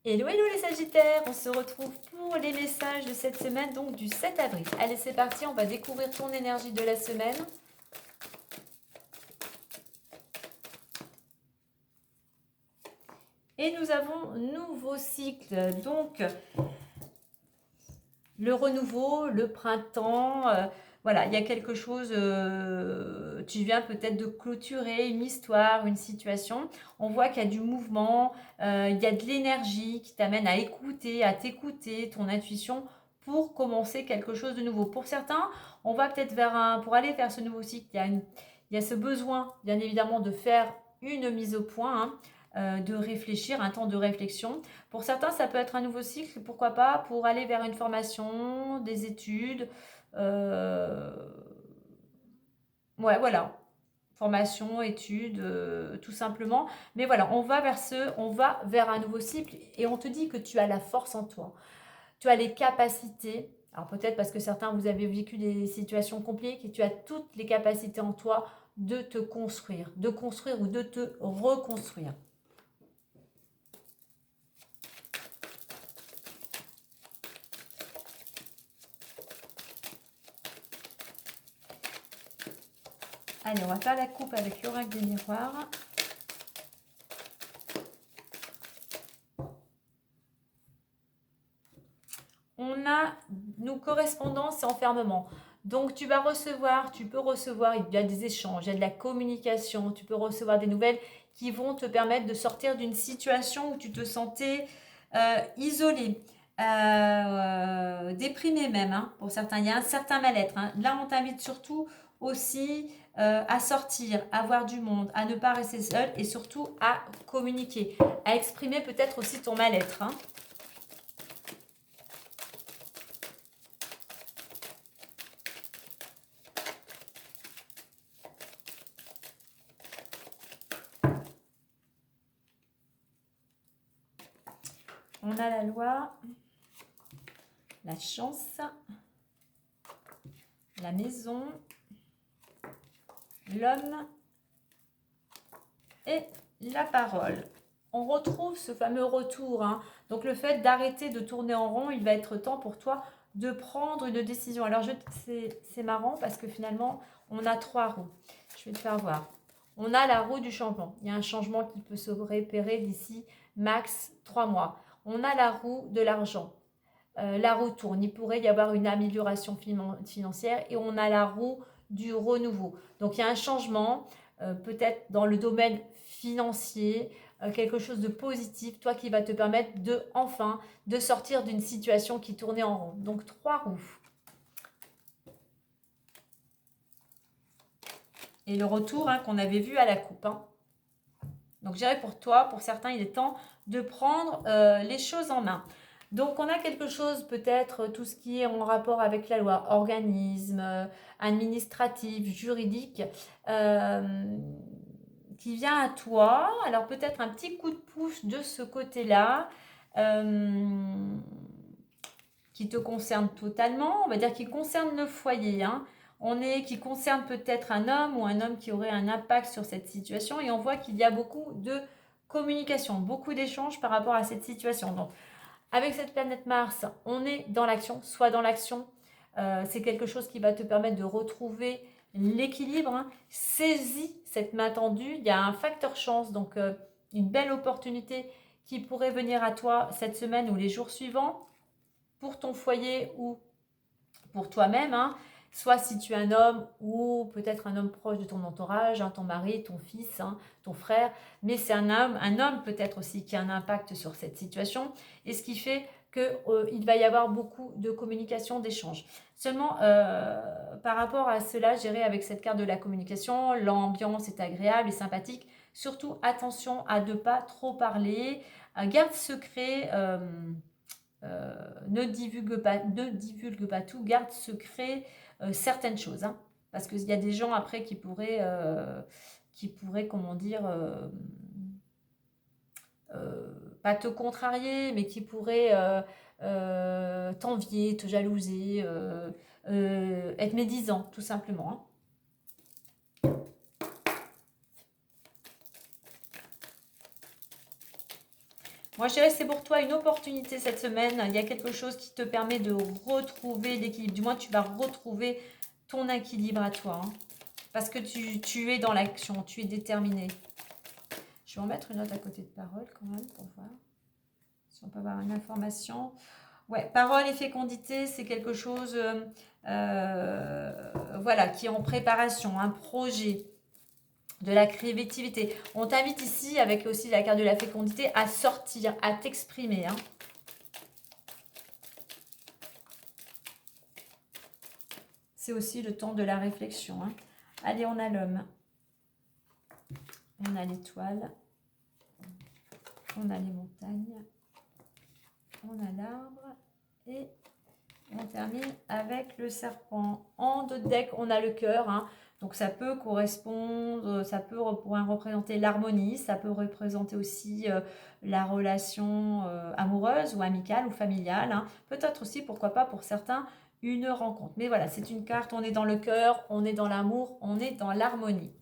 Hello, hello les Sagittaires, on se retrouve pour les messages de cette semaine, donc du 7 avril. Allez, c'est parti, on va découvrir ton énergie de la semaine. Et nous avons nouveau cycle, donc le renouveau, le printemps, voilà, il y a quelque chose, tu viens peut-être de clôturer une histoire, une situation. On voit qu'il y a du mouvement, il y a de l'énergie qui t'amène à écouter, à t'écouter, ton intuition pour commencer quelque chose de nouveau. Pour certains, on va peut-être pour aller vers ce nouveau cycle, il y a ce besoin, bien évidemment, de faire une mise au point, hein, de réfléchir, un temps de réflexion. Pour certains, ça peut être un nouveau cycle, pourquoi pas, pour aller vers une formation, des études. euh, Ouais, voilà. Formation, études, tout simplement. Mais voilà, on va vers un nouveau cycle et on te dit que tu as la force en toi. Tu as les capacités. Alors peut-être parce que certains, vous avez vécu des situations compliquées, tu as toutes les capacités en toi de construire ou de te reconstruire. Allez, on va faire la coupe avec l'oracle des miroirs. On a nos correspondances et enfermements. Donc tu vas recevoir, tu peux recevoir, il y a des échanges, il y a de la communication, tu peux recevoir des nouvelles qui vont te permettre de sortir d'une situation où tu te sentais isolé, déprimé même, hein, pour certains. Il y a un certain mal-être, hein. Là, on t'invite surtout aussi à sortir, à voir du monde, à ne pas rester seul et surtout à communiquer, à exprimer peut-être aussi ton mal-être, hein. On a la loi, la chance, la maison, l'homme et la parole. On retrouve ce fameux retour, hein. Donc le fait d'arrêter de tourner en rond, il va être temps pour toi de prendre une décision. Alors c'est marrant parce que finalement, on a trois roues. Je vais te faire voir. On a la roue du changement. Il y a un changement qui peut se repérer d'ici max 3 mois. On a la roue de l'argent. La roue tourne. Il pourrait y avoir une amélioration financière et on a la roue du renouveau. Donc il y a un changement, peut-être dans le domaine financier, quelque chose de positif, toi qui va te permettre de enfin de sortir d'une situation qui tournait en rond. Donc trois roues. Et le retour, hein, qu'on avait vu à la coupe, hein. Donc je dirais pour toi, pour certains, il est temps de prendre les choses en main. Donc on a quelque chose, peut-être tout ce qui est en rapport avec la loi, organisme, administratif, juridique, qui vient à toi. Alors peut-être un petit coup de pouce de ce côté-là, qui te concerne totalement, on va dire qui concerne le foyer, hein. Qui concerne peut-être un homme ou un homme qui aurait un impact sur cette situation et on voit qu'il y a beaucoup de communication, beaucoup d'échanges par rapport à cette situation. Donc avec cette planète Mars, on est dans l'action, soit dans l'action, c'est quelque chose qui va te permettre de retrouver l'équilibre, hein. Saisis cette main tendue, il y a un facteur chance, donc une belle opportunité qui pourrait venir à toi cette semaine ou les jours suivants pour ton foyer ou pour toi-même, hein. Soit si tu es un homme ou peut-être un homme proche de ton entourage, hein, ton mari, ton fils, hein, ton frère, mais c'est un homme peut-être aussi qui a un impact sur cette situation, et ce qui fait qu'il va y avoir beaucoup de communication, d'échanges. Seulement, par rapport à cela, je dirais avec cette carte de la communication, l'ambiance est agréable et sympathique. Surtout, attention à ne pas trop parler, garde secret. Ne divulgue pas tout, garde secret certaines choses, hein, parce qu'il y a des gens après qui pourraient comment dire, pas te contrarier, mais qui pourraient t'envier, te jalouser, être médisant, tout simplement, hein. Moi, je dirais que c'est pour toi une opportunité cette semaine. Il y a quelque chose qui te permet de retrouver l'équilibre. Du moins, tu vas retrouver ton équilibre à toi. Hein. Parce que tu es dans l'action, tu es déterminé. Je vais en mettre une note à côté de parole quand même pour voir si on peut avoir une information. Ouais, parole et fécondité, c'est quelque chose voilà, qui est en préparation, un projet, de la créativité. On t'invite ici, avec aussi la carte de la fécondité, à sortir, à t'exprimer. Hein. C'est aussi le temps de la réflexion. Hein. Allez, on a l'homme. On a l'étoile. On a les montagnes. On a l'arbre. Et on termine avec le serpent. En dos de deck, on a le cœur. Hein. Donc ça peut correspondre, ça peut représenter l'harmonie, ça peut représenter aussi la relation amoureuse ou amicale ou familiale. Hein. Peut-être aussi, pourquoi pas, pour certains, une rencontre. Mais voilà, c'est une carte, on est dans le cœur, on est dans l'amour, on est dans l'harmonie.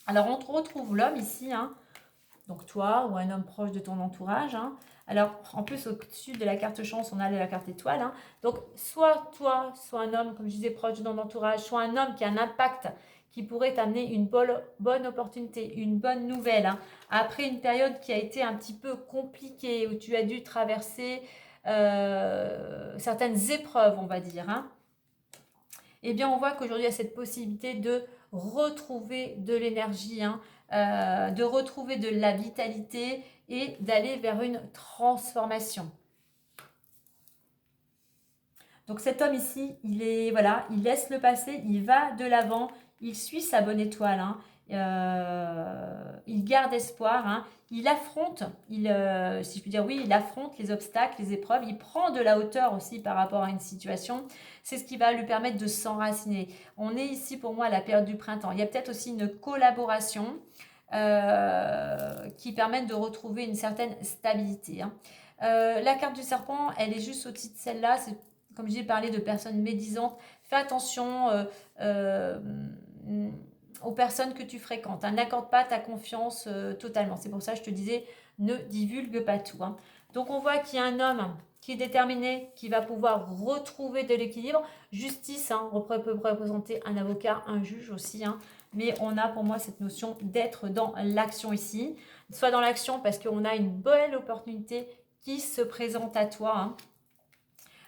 Alors on retrouve l'homme ici, hein. Donc toi ou un homme proche de ton entourage. Hein. Alors, en plus, au-dessus de la carte chance, on a la carte étoile. Hein. Donc, soit toi, soit un homme, comme je disais, proche de ton entourage, soit un homme qui a un impact, qui pourrait t'amener une bonne opportunité, une bonne nouvelle. Hein. Après une période qui a été un petit peu compliquée, où tu as dû traverser certaines épreuves, on va dire. Hein. Eh bien, on voit qu'aujourd'hui, il y a cette possibilité de retrouver de l'énergie, hein, de retrouver de la vitalité et d'aller vers une transformation. Donc cet homme ici, il est voilà, il laisse le passé, il va de l'avant, il suit sa bonne étoile, hein, il garde espoir, hein, il affronte, si je puis dire oui, il affronte les obstacles, les épreuves, il prend de la hauteur aussi par rapport à une situation. C'est ce qui va lui permettre de s'enraciner. On est ici pour moi à la période du printemps. Il y a peut-être aussi une collaboration qui permettent de retrouver une certaine stabilité. Hein. La carte du serpent, elle est juste au-dessus de celle-là. C'est, comme j'ai parlé de personnes médisantes. Fais attention aux personnes que tu fréquentes. Hein. N'accorde pas ta confiance totalement. C'est pour ça que je te disais, ne divulgue pas tout. Hein. Donc on voit qu'il y a un homme qui est déterminé, qui va pouvoir retrouver de l'équilibre. Justice, hein, peut représenter un avocat, un juge aussi. Hein. Mais on a pour moi cette notion d'être dans l'action ici. Soit dans l'action parce qu'on a une belle opportunité qui se présente à toi.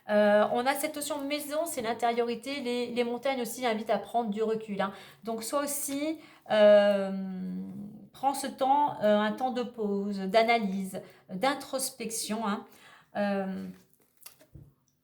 Hein. On a cette notion de maison, c'est l'intériorité. Les montagnes aussi invitent à prendre du recul. Hein. Donc soit aussi, prends ce temps, un temps de pause, d'analyse, d'introspection. Hein.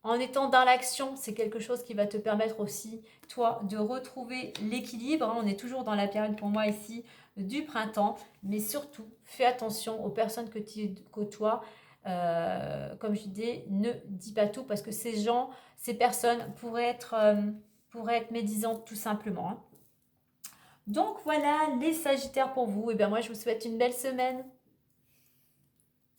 En étant dans l'action, c'est quelque chose qui va te permettre aussi, toi, de retrouver l'équilibre. Hein. On est toujours dans la période, pour moi, ici, du printemps. Mais surtout, fais attention aux personnes que tu côtoies. Comme je disais, ne dis pas tout parce que ces personnes pourraient être médisantes tout simplement. Hein. Donc voilà les Sagittaires pour vous. Et bien moi, je vous souhaite une belle semaine.